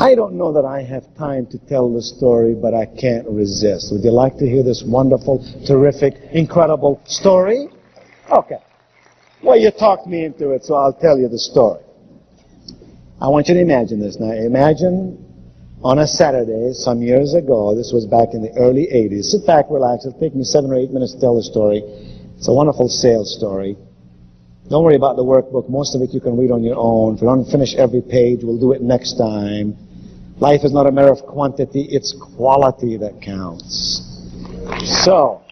I don't know that I have time to tell the story, but I can't resist. Would you like to hear this wonderful, terrific, incredible story? Okay. Well, you talked me into it, so I'll tell you the story. I want you to imagine this. Now, imagine on a Saturday some years ago, this was back in the early 80s. Sit back, relax. It'll take me 7 or 8 minutes to tell the story. It's a wonderful sales story. Don't worry about the workbook. Most of it you can read on your own. If we don't finish every page, we'll do it next time. Life is not a matter of quantity, it's quality that counts. So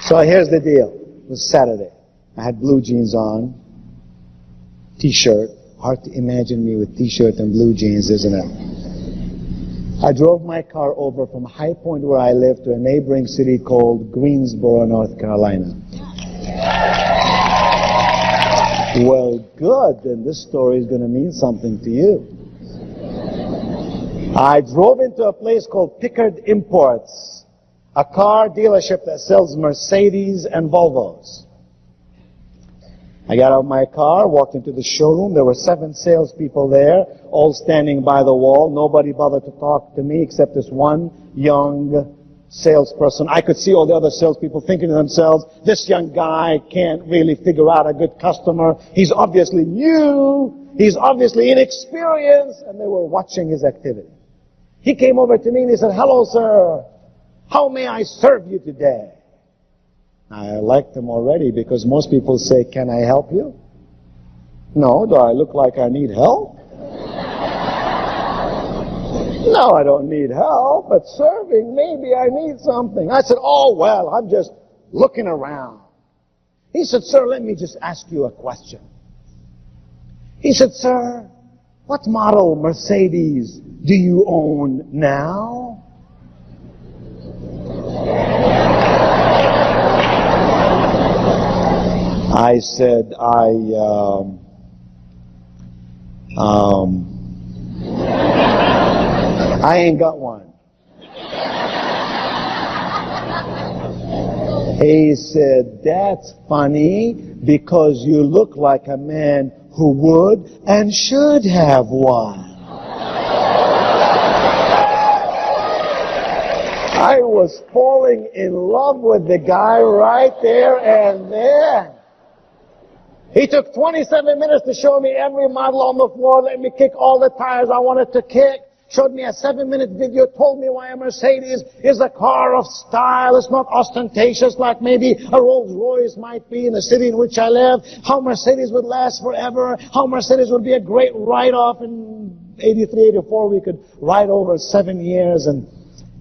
here's the deal. It was Saturday. I had blue jeans on, t-shirt. Hard to imagine me with t-shirt and blue jeans, isn't it? I drove my car over from High Point, where I live, to a neighboring city called Greensboro, North Carolina. Well, good, then this story is going to mean something to you. I drove into a place called Pickard Imports, a car dealership that sells Mercedes and Volvos. I got out of my car, walked into the showroom. There were 7 salespeople there, all standing by the wall. Nobody bothered to talk to me except this one young salesperson. I could see all the other salespeople thinking to themselves, this young guy can't really figure out a good customer. He's obviously new. He's obviously inexperienced. And they were watching his activity. He came over to me and he said, hello, sir. How may I serve you today? I liked him already because most people say, can I help you? No, do I look like I need help? No, I don't need help, but serving, maybe I need something. I said, oh, well, I'm just looking around. He said, sir, let me just ask you a question. He said, sir, what model Mercedes do you own now? I said, I ain't got one. He said, that's funny because you look like a man who would and should have one. I was falling in love with the guy right there and then. He took 27 minutes to show me every model on the floor, let me kick all the tires I wanted to kick, showed me a 7-minute video, told me why a Mercedes is a car of style. It's not ostentatious like maybe a Rolls Royce might be in the city in which I live, how Mercedes would last forever, how Mercedes would be a great write-off. In 83, 84, we could ride over 7 years and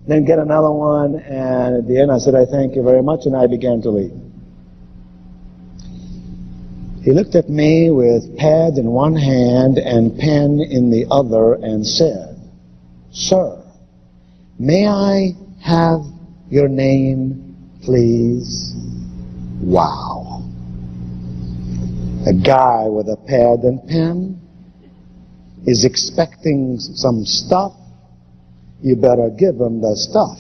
then get another one. And at the end I said, I thank you very much, and I began to leave. He looked at me with pad in one hand and pen in the other and said, sir, may I have your name, please? Wow. A guy with a pad and pen is expecting some stuff. You better give him the stuff.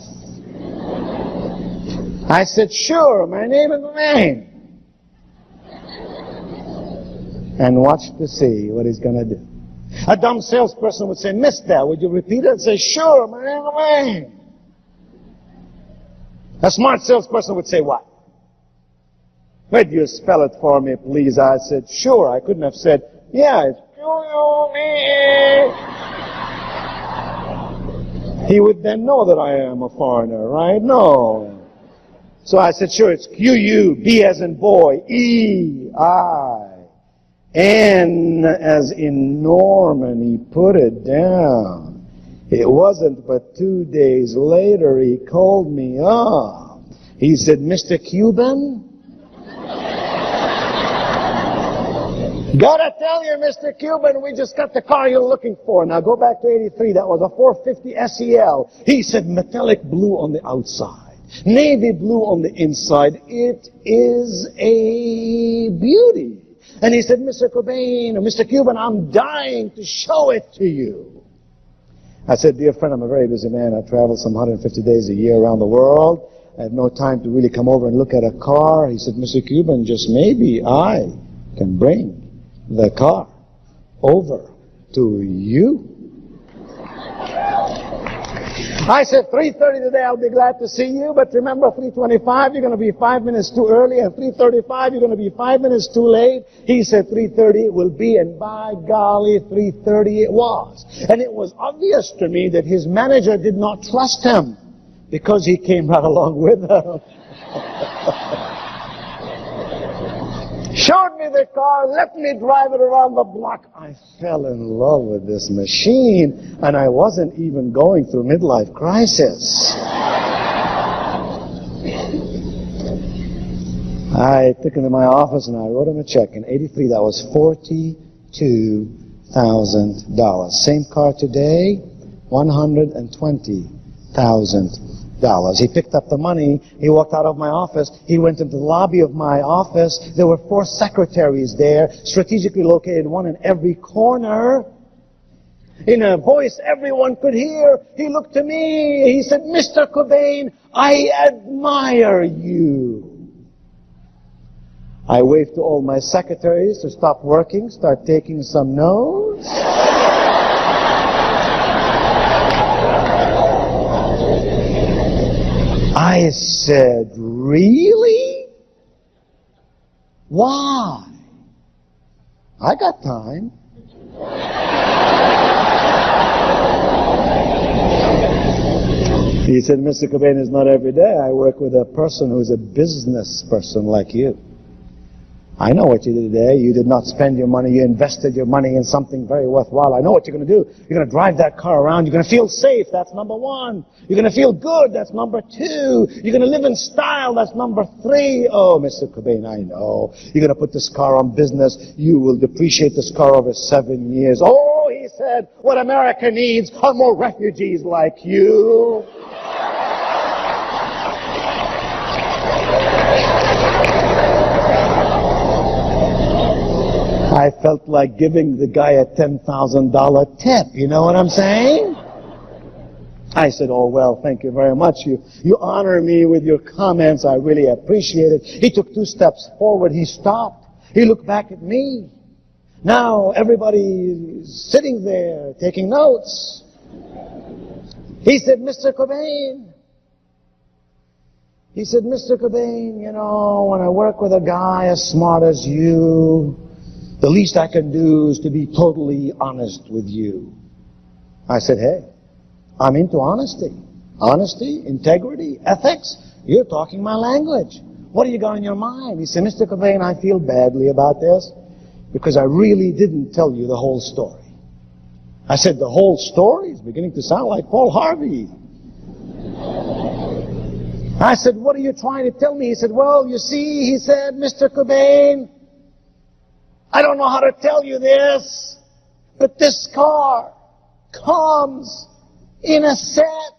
I said, sure, my name is Wayne. And watch to see what he's going to do. A dumb salesperson would say, mister, would you repeat it? And say, sure, my name is Wayne. A smart salesperson would say, what? Would you spell it for me, please? I said, sure. I couldn't have said, yeah, it's Q-U-E. He would then know that I am a foreigner, right? No. So I said, sure, it's Q-U, B as in boy, E-I. N as in Norman, he put it down. It wasn't but 2 days later he called me up. He said, Mr. Qubien? Gotta tell you, Mr. Qubien, we just got the car you're looking for. Now go back to 83, that was a 450 SEL. He said, metallic blue on the outside, navy blue on the inside. It is a beauty. And he said, Mr. Qubien, or Mr. Qubien, I'm dying to show it to you. I said, dear friend, I'm a very busy man. I travel some 150 days a year around the world. I have no time to really come over and look at a car. He said, Mr. Qubien, just maybe I can bring the car over to you. I said, 3:30 today, I'll be glad to see you, but remember, 3:25, you're going to be 5 minutes too early, and 3:35, you're going to be 5 minutes too late. He said 3:30 it will be, and by golly, 3:30 it was. And it was obvious to me that his manager did not trust him, because he came right along with him. Showed me the car, let me drive it around the block. I fell in love with this machine, and I wasn't even going through midlife crisis. I took him to my office and I wrote him a check. In '83, that was $42,000. Same car today, $120,000. He picked up the money, he walked out of my office, he went into the lobby of my office. There were 4 secretaries there, strategically located, one in every corner. In a voice everyone could hear, he looked to me, he said, "Mr. Qubien, I admire you." I waved to all my secretaries to stop working, start taking some notes. I said, "Really? Why?" "I got time." He said, "Mr. Qubien, it's not every day I work with a person who's a business person like you. I know what you did today. You did not spend your money. You invested your money in something very worthwhile. I know what you're going to do. You're going to drive that car around. You're going to feel safe. That's number 1. You're going to feel good. That's number 2. You're going to live in style. That's number 3. Oh, Mr. Qubien, I know. You're going to put this car on business. You will depreciate this car over 7 years. Oh," he said, "what America needs are more refugees like you." I felt like giving the guy a $10,000 tip. You know what I'm saying? I said, "Oh, well, thank you very much. You honor me with your comments. I really appreciate it." He took 2 steps forward. He stopped. He looked back at me. Now everybody is sitting there taking notes. He said, "Mr. Qubien," he said, "Mr. Qubien, you know, when I work with a guy as smart as you, the least I can do is to be totally honest with you." I said, "Hey, I'm into honesty. Honesty, integrity, ethics. You're talking my language. What do you got in your mind?" He said, "Mr. Qubien, I feel badly about this because I really didn't tell you the whole story." I said, "The whole story is beginning to sound like Paul Harvey." I said, "What are you trying to tell me?" He said, "Well, you see," he said, "Mr. Qubien, I don't know how to tell you this, but this car comes in a set."